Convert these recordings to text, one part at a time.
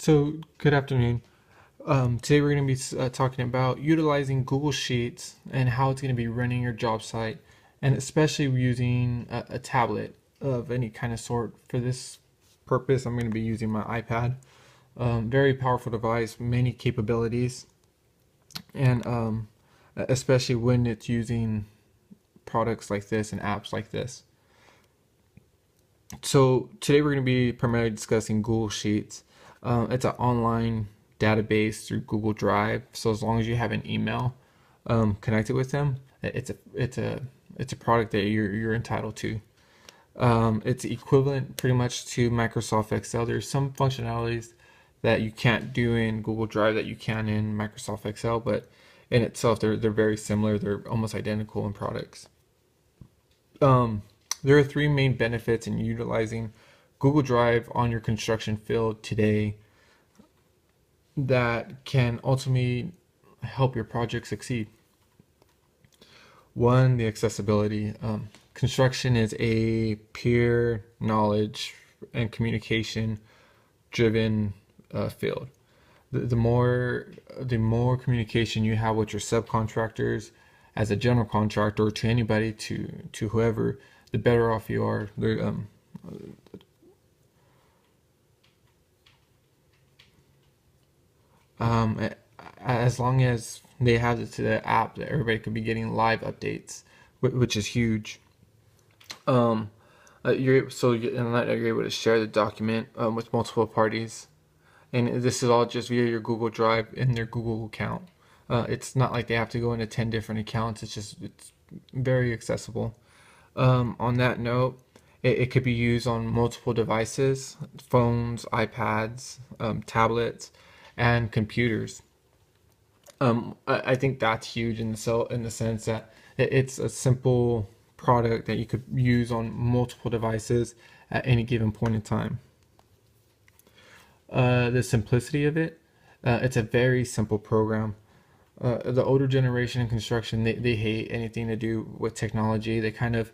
So, good afternoon. Today we're going to be talking about utilizing Google Sheets and how it's going to be running your job site, and especially using a tablet of any kind of sort. For this purpose, I'm going to be using my iPad. Very powerful device, many capabilities, and especially when it's using products like this and apps like this. So today we're going to be primarily discussing Google Sheets. It's an online database through Google Drive. So as long as you have an email connected with them, it's a product that you're entitled to. It's equivalent pretty much to Microsoft Excel. There's some functionalities that you can't do in Google Drive that you can in Microsoft Excel, but in itself they're very similar. They're almost identical in products. Um, there are three main benefits in utilizing Google Drive on your construction field today that can ultimately help your project succeed. One, the accessibility. Construction is a peer knowledge and communication driven field. The more communication you have with your subcontractors, as a general contractor, or to anybody, to whoever, the better off you are. Um, as long as they have it to the app, that everybody could be getting live updates, which is huge. Um, and that you're able to share the document with multiple parties, and this is all just via your Google Drive in their Google account. It's not like they have to go into 10 different accounts. It's very accessible. On that note, it could be used on multiple devices: phones, iPads, tablets, and computers. I think that's huge in the sense that it's a simple product that you could use on multiple devices at any given point in time. The simplicity of it, it's a very simple program. The older generation in construction, they hate anything to do with technology. They kind of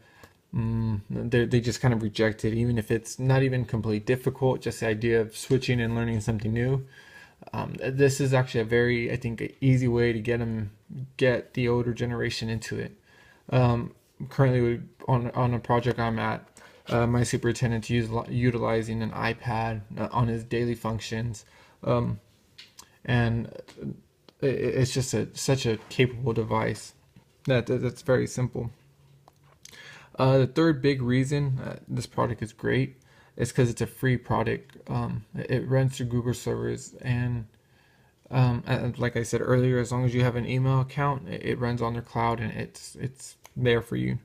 they just kind of reject it, even if it's not even completely difficult. Just the idea of switching and learning something new. This is actually a very, I think, easy way to get the older generation into it. Currently, on a project I'm at, my superintendent's utilizing an iPad on his daily functions, um, and it's just such a capable device that's very simple. The third big reason this product is great is because it's a free product. It runs through Google servers, and like I said earlier, as long as you have an email account, it runs on their cloud, and it's there for you.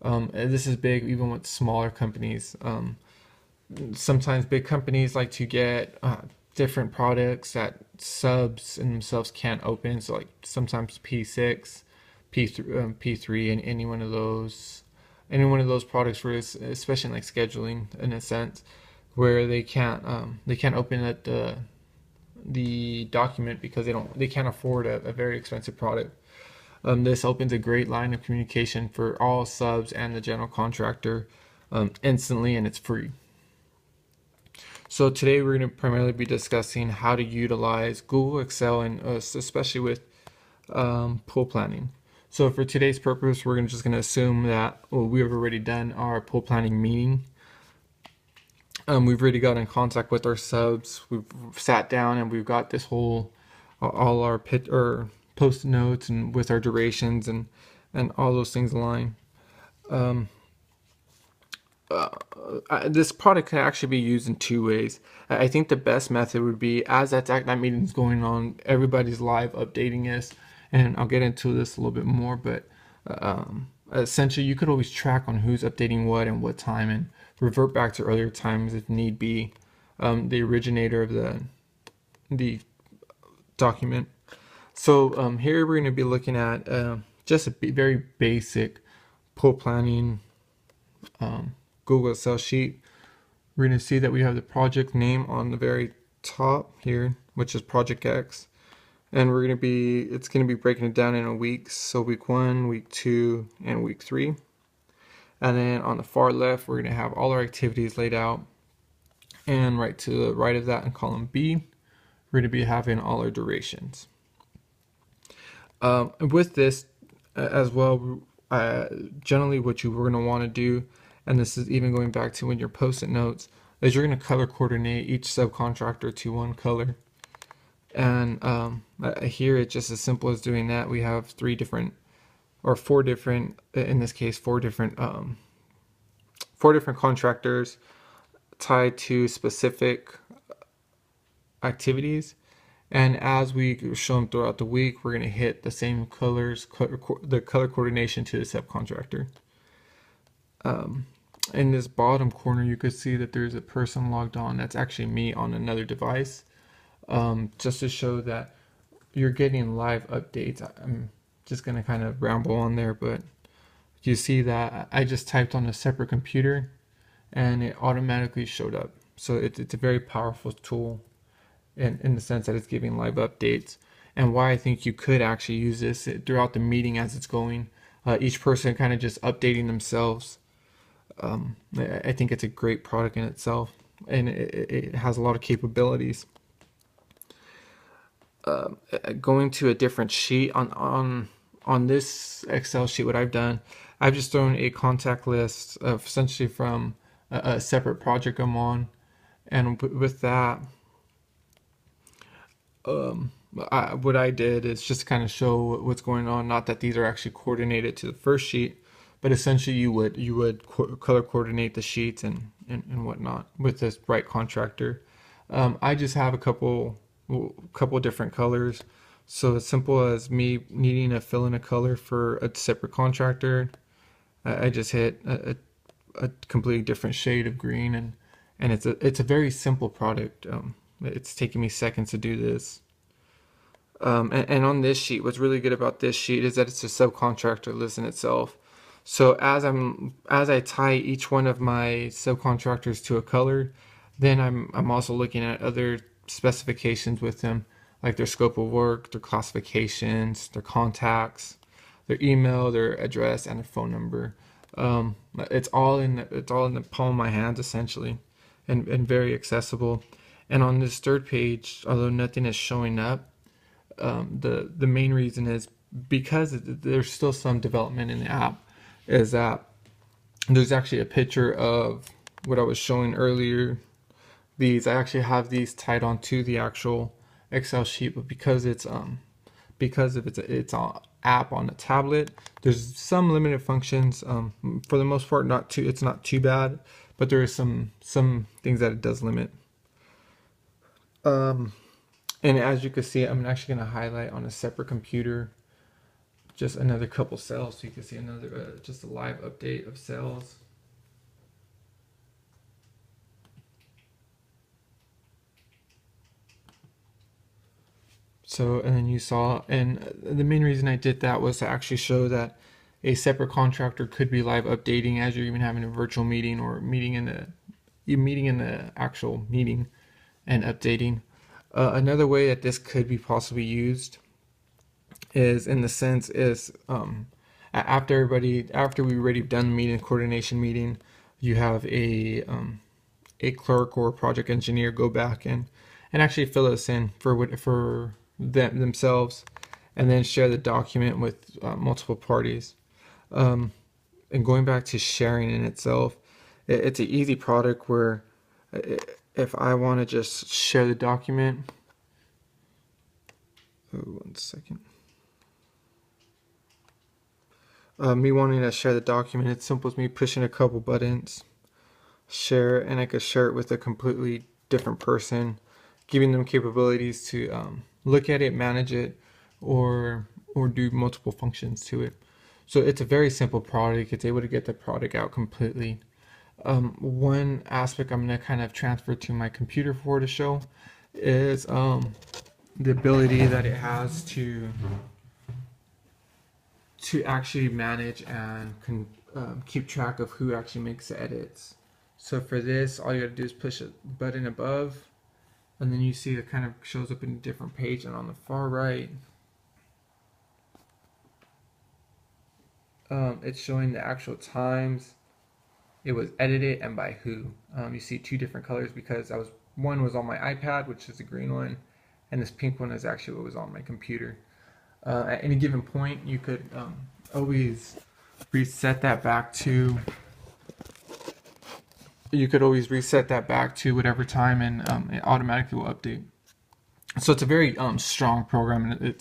And this is big even with smaller companies. Sometimes big companies like to get different products that subs in themselves can't open. So like sometimes P6, P3, and any one of those products, for especially in like scheduling in a sense, where they can't open the document because they can't afford a very expensive product. This opens a great line of communication for all subs and the general contractor instantly, and it's free. So today we're going to primarily be discussing how to utilize Google Excel, and especially with pool planning. So for today's purpose, we're just going to assume that we've already done our pool planning meeting. We've already got in contact with our subs. We've sat down and we've got this whole all our pit or post notes and with our durations and all those things aligned. Um, this product can actually be used in two ways. I think the best method would be, as that meeting is going on, everybody's live updating us, and I'll get into this a little bit more. But essentially, you could always track on who's updating what and what time, and revert back to earlier times if need be. The originator of the document. So here we're going to be looking at just a very basic pool planning Google Excel sheet. We're going to see that we have the project name on the very top here, which is Project X. And it's going to be breaking it down into weeks. So week 1, week 2, and week 3. And then on the far left, we're going to have all our activities laid out. And right to the right of that in column B, we're going to be having all our durations. With this as well, generally what you were going to want to do, and this is even going back to when you're post-it notes, is you're going to color coordinate each subcontractor to one color. And here it's just as simple as doing that. We have four different, in this case, four different contractors tied to specific activities. And as we show them throughout the week, we're going to hit the same colors, the color coordination to the subcontractor. In this bottom corner, you could see that there's a person logged on. That's actually me on another device, just to show that you're getting live updates. I'm just going to kind of ramble on there, but you see that I just typed on a separate computer and it automatically showed up. So it's a very powerful tool in the sense that it's giving live updates. And why I think you could actually use this throughout the meeting as it's going. Each person kind of just updating themselves. I think it's a great product in itself, and it has a lot of capabilities. Going to a different sheet on this Excel sheet, what I've done, I've just thrown a contact list of essentially from a separate project I'm on, and with that, what I did is just kind of show what's going on. Not that these are actually coordinated to the first sheet, but essentially you would color coordinate the sheets and whatnot with this right contractor. I just have a couple different colors. So as simple as me needing to fill in a color for a separate contractor, I just hit a completely different shade of green, and it's a very simple product. It's taking me seconds to do this. And on this sheet, what's really good about this sheet is that it's a subcontractor list in itself. So as I tie each one of my subcontractors to a color, then I'm also looking at other specifications with them, like their scope of work, their classifications, their contacts, their email, their address, and their phone number. It's all in the palm of my hands essentially, and very accessible. And on this third page, although nothing is showing up, the main reason is because there's still some development in the app, is that there's actually a picture of what I was showing earlier. I actually have these tied onto the actual Excel sheet, but because it's an app on a tablet, there's some limited functions. For the most part, it's not too bad, but there is some things that it does limit. And as you can see, I'm actually going to highlight on a separate computer just another couple cells, so you can see another just a live update of cells. So, and then you saw, and the main reason I did that was to actually show that a separate contractor could be live updating as you're even having a virtual meeting or meeting in the actual meeting and updating. Another way that this could be possibly used is in the sense is after we've already done the meeting, coordination meeting, you have a clerk or a project engineer go back and actually fill this in for themselves, and then share the document with multiple parties. And going back to sharing in itself, it's an easy product where if I want to just share the document, one second. Me wanting to share the document, it's simple as me pushing a couple buttons, share, and I could share it with a completely different person, giving them capabilities to look at it, manage it, or do multiple functions to it. So it's a very simple product. It's able to get the product out completely. One aspect I'm going to kind of transfer to my computer for to show is the ability that it has to actually manage and keep track of who actually makes the edits. So for this, all you gotta do is push a button above, and then you see it kind of shows up in a different page. And on the far right, it's showing the actual times it was edited and by who. You see two different colors because one was on my iPad, which is the green one, and this pink one is actually what was on my computer. At any given point, you could always reset that back to. You could always reset that back to whatever time, and it automatically will update. So it's a very strong program, and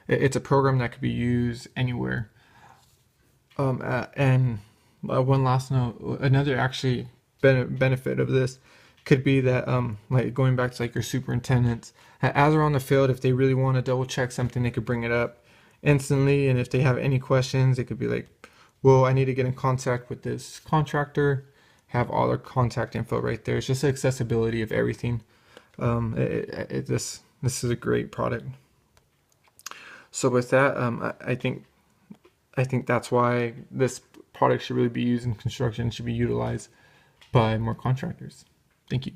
it's a program that could be used anywhere. And one last note, another actually benefit of this could be that like going back to like your superintendents, as they're on the field, if they really want to double check something, they could bring it up instantly, and if they have any questions, it could be like, well, I need to get in contact with this contractor, have all their contact info right there. It's just the accessibility of everything. This is a great product. So with that, I think that's why this product should really be used in construction, should be utilized by more contractors. Thank you.